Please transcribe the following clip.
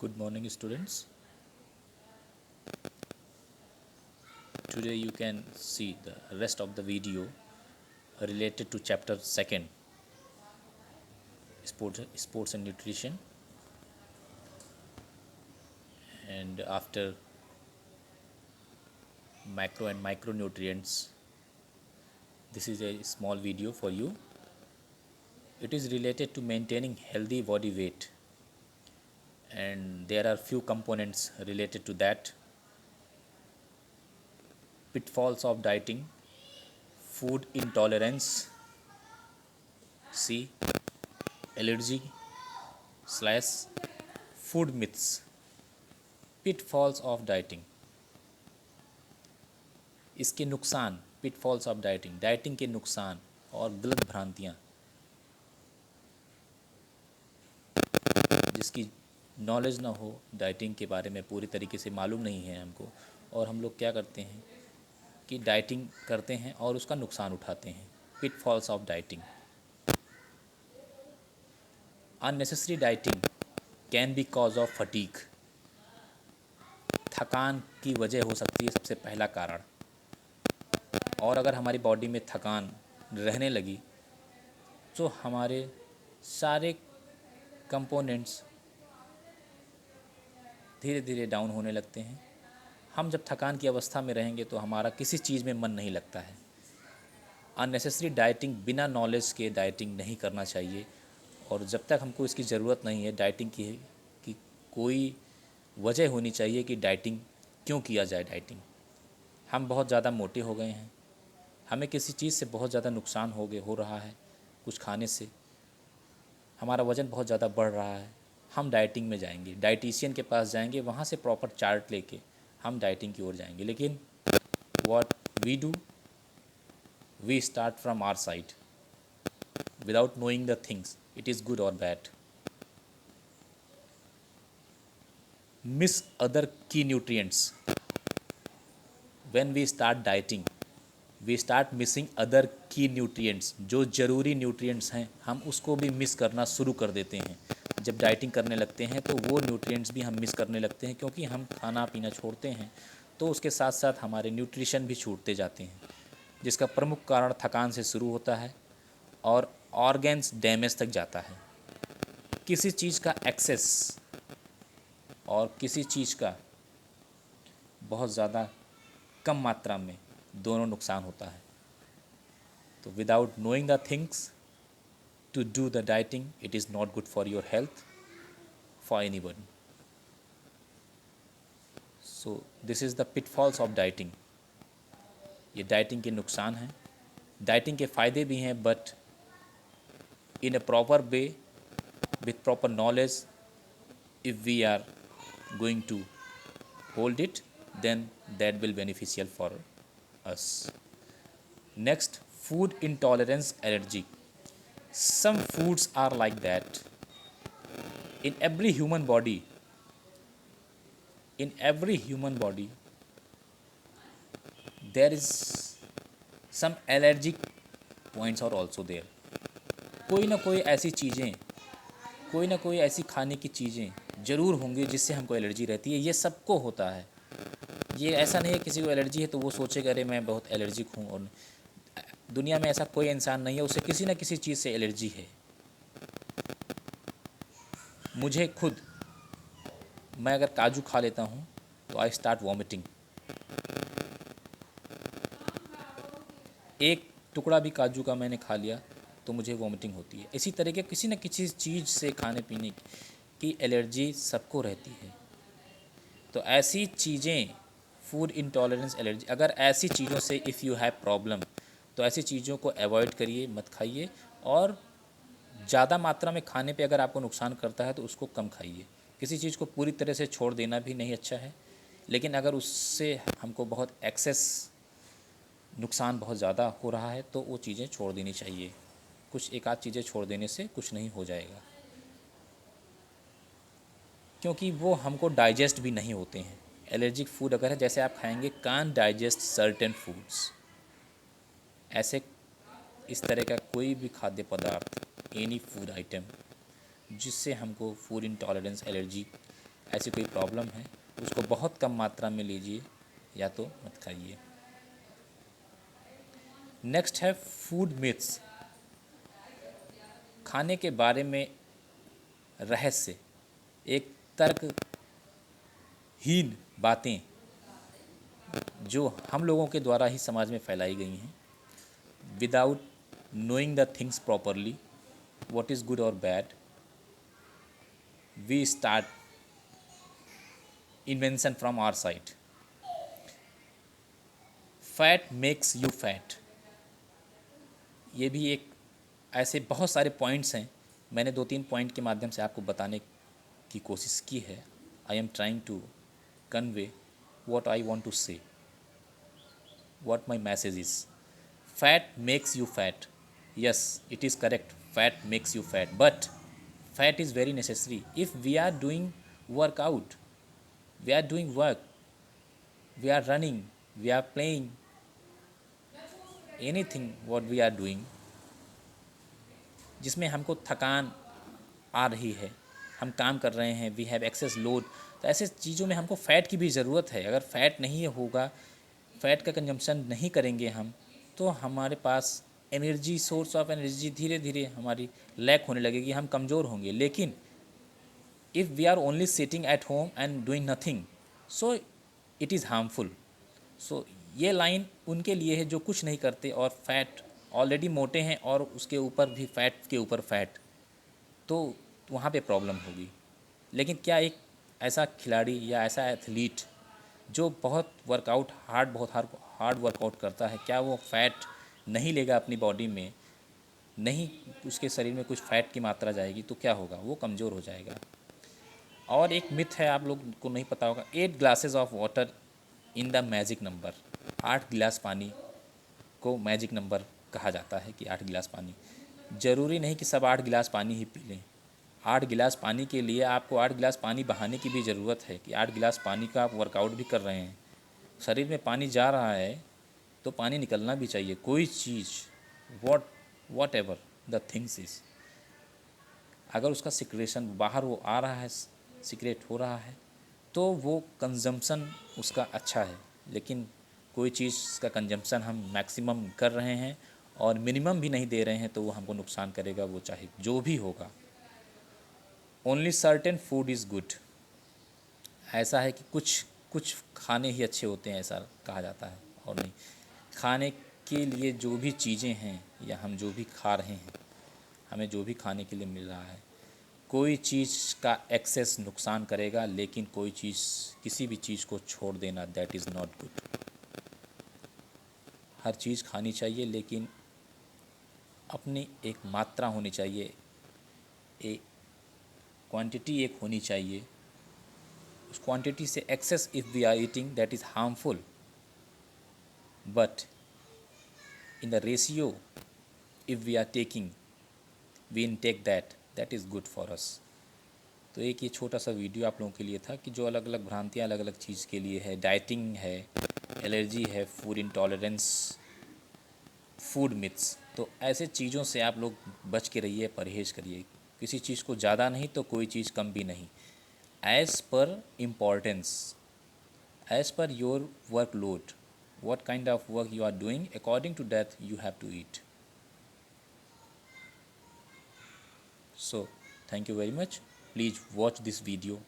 Good morning, students. Today you can see the rest of the video related to chapter 2, sports and nutrition. And after macro and micronutrients, this is a small video for you. It is related to maintaining healthy body weight, and there are few components related to that: pitfalls of dieting, food intolerance, C, allergy slash food myths. pitfalls of dieting, इसके नुकसान, pitfalls of dieting, dieting के नुकसान और गलत भ्रांतियाँ, जिसकी knowledge ना हो, dieting के बारे में पूरी तरीके से मालूम नहीं है हमको, और हम लोग क्या करते हैं कि डाइटिंग करते हैं और उसका नुकसान उठाते हैं. pitfalls of dieting. Unnecessary dieting can be cause of fatigue. थकान की वजह हो सकती है सबसे पहला कारण, और अगर हमारी बॉडी में थकान रहने लगी तो हमारे सारे कंपोनेंट्स धीरे धीरे डाउन होने लगते हैं. हम जब थकान की अवस्था में रहेंगे तो हमारा किसी चीज़ में मन नहीं लगता है. अननेसेसरी डाइटिंग, बिना नॉलेज के डाइटिंग नहीं करना चाहिए, और जब तक हमको इसकी ज़रूरत नहीं है डाइटिंग की कोई वजह होनी चाहिए कि डाइटिंग क्यों किया जाए. डाइटिंग, हम बहुत ज़्यादा मोटे हो गए हैं, हमें किसी चीज़ से बहुत ज़्यादा नुकसान हो रहा है, कुछ खाने से हमारा वज़न बहुत ज़्यादा बढ़ रहा है, हम डाइटिंग में जाएंगे, डाइटिशियन के पास जाएंगे, वहाँ से प्रॉपर चार्ट लेके हम डाइटिंग की ओर जाएंगे. लेकिन what we do, we start from our side without knowing the things, it is good और बैड. मिस अदर की nutrients. When we start dieting we start missing other की न्यूट्रिएंट्स. जो ज़रूरी न्यूट्रिएंट्स हैं हम उसको भी मिस करना शुरू कर देते हैं. जब डाइटिंग करने लगते हैं तो वो न्यूट्रिएंट्स भी हम मिस करने लगते हैं, क्योंकि हम खाना पीना छोड़ते हैं तो उसके साथ साथ हमारे न्यूट्रिशन भी छूटते जाते हैं, जिसका प्रमुख कारण थकान से शुरू होता है और ऑर्गन्स डैमेज तक जाता है. किसी चीज़ का एक्सेस और किसी चीज़ का बहुत ज़्यादा कम मात्रा में, दोनों नुकसान होता है. तो without knowing the things to do the dieting, it is not good for your health, for anyone. So this is the pitfalls of dieting. ये डाइटिंग के नुकसान हैं. डाइटिंग के फ़ायदे भी हैं, but in a proper way, with proper knowledge, if we are going to hold it, then that will beneficial for us. Next, food intolerance, allergy. Some foods are like that. In every human body, there is some allergic points are also there. कोई ना कोई ऐसी चीज़ें, कोई ना कोई ऐसी खाने की चीज़ें ज़रूर होंगी जिससे हमको एलर्जी रहती है. ये सबको होता है. ये ऐसा नहीं है किसी को एलर्जी है तो वो सोचेगा अरे मैं बहुत एलर्जिक हूँ, और दुनिया में ऐसा कोई इंसान नहीं है उसे किसी ना किसी चीज़ से एलर्जी है. मुझे खुद, मैं अगर काजू खा लेता हूँ तो आई स्टार्ट वॉमिटिंग. एक टुकड़ा भी काजू का मैंने खा लिया तो मुझे वॉमिटिंग होती है. इसी तरह के किसी न किसी चीज़ से खाने पीने की एलर्जी सबको रहती है. तो ऐसी चीज़ें, फूड इंटॉलरेंस, एलर्जी, अगर ऐसी चीज़ों से इफ़ यू हैव प्रॉब्लम तो ऐसी चीज़ों को अवॉइड करिए, मत खाइए. और ज़्यादा मात्रा में खाने पे अगर आपको नुकसान करता है तो उसको कम खाइए. किसी चीज़ को पूरी तरह से छोड़ देना भी नहीं अच्छा है, लेकिन अगर उससे हमको बहुत एक्सेस नुकसान बहुत ज़्यादा हो रहा है तो वो चीज़ें छोड़ देनी चाहिए. कुछ एक आध चीज़ें छोड़ देने से कुछ नहीं हो जाएगा, क्योंकि वो हमको डाइजेस्ट भी नहीं होते हैं. एलर्जिक फूड अगर है, जैसे आप खाएंगे कान डाइजेस्ट सर्टेन फूड्स, ऐसे इस तरह का कोई भी खाद्य पदार्थ, एनी फूड आइटम जिससे हमको फूड इंटॉलरेंस, एलर्जी ऐसी कोई प्रॉब्लम है उसको बहुत कम मात्रा में लीजिए या तो मत खाइए। नेक्स्ट है फूड मिथ्स, खाने के बारे में रहस्य, एक तर्कहीन बातें जो हम लोगों के द्वारा ही समाज में फैलाई गई हैं without knowing the things properly, what is good or bad, we start invention from our side. Fat makes you fat, ये भी एक ऐसे बहुत सारे पॉइंट्स हैं। मैंने 2-3 पॉइंट के माध्यम से आपको बताने की कोशिश की है। I am trying to convey what I want to say, what my message is. Fat makes you fat. Yes, it is correct. Fat makes you fat, but fat is very necessary. If we are doing workout, we are doing work, we are running, we are playing, anything what we are doing जिसमें हमको थकान आ रही है, हम काम कर रहे हैं, वी हैव एक्सेस लोड, तो ऐसे चीज़ों में हमको फ़ैट की भी ज़रूरत है। अगर फ़ैट नहीं होगा, फ़ैट का कंजम्पशन नहीं करेंगे हम, तो हमारे पास एनर्जी, सोर्स ऑफ एनर्जी धीरे धीरे हमारी लैक होने लगेगी, हम कमज़ोर होंगे। लेकिन if we are only sitting at home and doing nothing, so it is harmful. So ये लाइन उनके लिए है जो कुछ नहीं करते और फैट ऑलरेडी मोटे हैं और उसके ऊपर भी फैट के ऊपर फैट, तो वहाँ पे प्रॉब्लम होगी। लेकिन क्या एक ऐसा खिलाड़ी या ऐसा एथलीट जो बहुत हार्ड वर्कआउट करता है, क्या वो फैट नहीं लेगा अपनी बॉडी में, नहीं उसके शरीर में कुछ फ़ैट की मात्रा जाएगी तो क्या होगा, वो कमज़ोर हो जाएगा। और एक मिथ है, आप लोग को नहीं पता होगा, 8 glasses of water in the magic number, 8 गिलास पानी को मैजिक नंबर कहा जाता है कि 8 गिलास पानी। ज़रूरी नहीं कि सब 8 गिलास पानी ही पी लें। 8 गिलास पानी के लिए आपको 8 गिलास पानी बहाने की भी ज़रूरत है कि 8 गिलास पानी का आप वर्कआउट भी कर रहे हैं, शरीर में पानी जा रहा है तो पानी निकलना भी चाहिए। कोई चीज़ whatever the things is, अगर उसका सिक्रेशन बाहर वो आ रहा है, सिक्रेट हो रहा है, तो वो कंजम्पशन उसका अच्छा है। लेकिन कोई चीज़ का कंजम्पशन हम मैक्सिमम कर रहे हैं और मिनिमम भी नहीं दे रहे हैं तो वो हमको नुकसान करेगा, वो चाहे जो भी होगा। Only certain food is good, ऐसा है कि कुछ कुछ खाने ही अच्छे होते हैं, ऐसा कहा जाता है। और नहीं, खाने के लिए जो भी चीज़ें हैं या हम जो भी खा रहे हैं, हमें जो भी खाने के लिए मिल रहा है, कोई चीज़ का एक्सेस नुकसान करेगा, लेकिन कोई चीज़, किसी भी चीज़ को छोड़ देना, दैट इज़ नॉट गुड। हर चीज़ खानी चाहिए लेकिन अपनी एक मात्रा होनी चाहिए, एक क्वांटिटी एक होनी चाहिए। उस क्वांटिटी से excess if we are eating that is harmful, but in the ratio if we are taking, we intake that is good for us. तो एक ये छोटा सा वीडियो आप लोगों के लिए था कि जो अलग अलग भ्रांतियाँ अलग अलग चीज़ के लिए है, डाइटिंग है, एलर्जी है, फूड इंटॉलरेंस, फूड मिथ्स, तो ऐसे चीज़ों से आप लोग बच के रहिए, परहेज़ करिए। किसी चीज़ को ज़्यादा नहीं तो कोई चीज़ कम भी नहीं, as per importance, as per your work load, what kind of work you are doing, according to that you have to eat. So thank you very much, please watch this video.